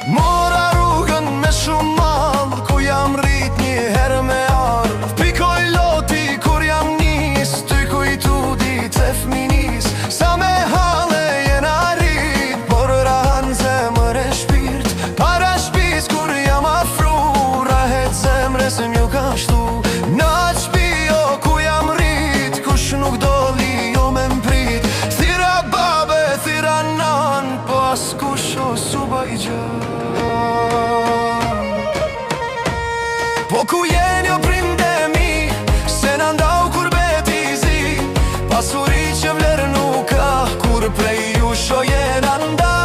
Mora rrugën me shumë mall, ku jam rrit një herë me ardh. Pikoj loti kur jam nis, ty kujtu ditë e fminis. Sa me hale jena rrit, por rahan zemër e shpirt. Para shpis kur jam afru, rahet zemre se m'ju ka shtu. Në shpio ku jam rrit, kush nuk doli jo me mprit. Thira babe, thira nan, po as kush o suba i gjan. Po ku jeni o prindemi, se na ndau kur beti zi. Pasuri që vlerë nuk ka, kur prej ju sho jena nda.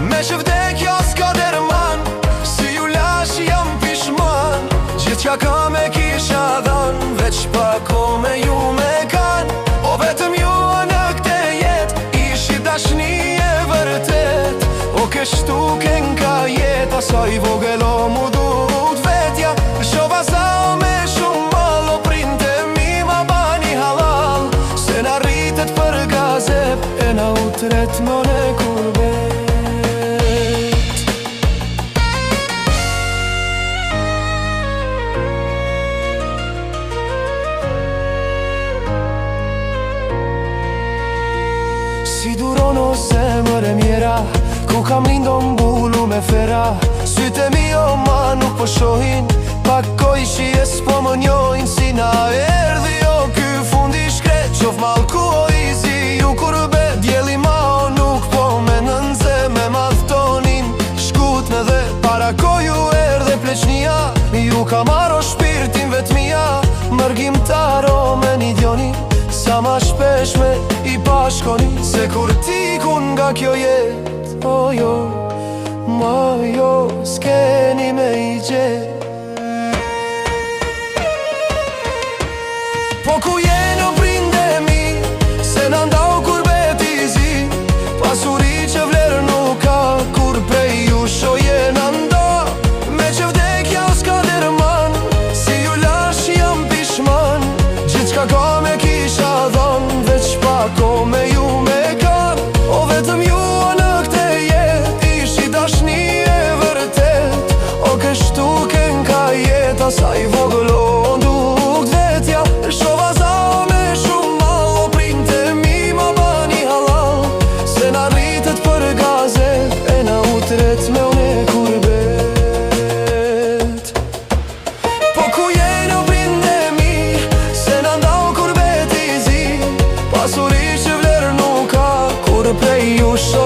Me që vdekja s'ka derman, si ju lash jam pishman. Gjithë qa ka me kisha dhan, veç pako me ju me kan. O vetëm ju në këte jet, ishi dashni e vërtet. O kështu ken ka jet, asaj vogelo mu duhet vetja. Shova sa me shumë mal, o printe mi ma bani halal. Se na rritet për gazep, e na utret mëne kurbet. Si duron o zemër e mjera, ku kam lindo mbullu me fera. Syte mi o ma nuk po shohin, pak ko ishi e s'po më njojnë. Si na erdi o ky fundi shkret, qof malku o izi ju kurbe. Djeli ma o nuk po me nënze, me madhtonin shkut me dhe. Para ko ju erdhe pleqnia, ju ka maro shpirtin vetmia. Mërgim taro me një djoni, sa ma shpesh me i pashkoni. Se kur ti kun nga kjo jet, o jo, ma jo, s'keni me i gjet. Po ku jeni o prindemi, se na ndau kur beti zi. Pasuri që vlerë nuk ka, kur prej ju sho jena nda. Me që vdekja s'ka derman, si ju lash jam pishman. Gjithë qka ka me kisha dhan, veç pako me ju me kan. O vetëm ju në këte jet, ishi dashni e vërtet. O kështu ken ka jet, asaj vogëlo nduk vetja. Shova za me shumë mal, o printe mi ma bani halal. Se na rritet për gazet, e na utret me une kurbet. Po ku jeni o prindemi, se na ndau kur beti zi. Pasuri që vlerë nuk ka, kur prej ju sho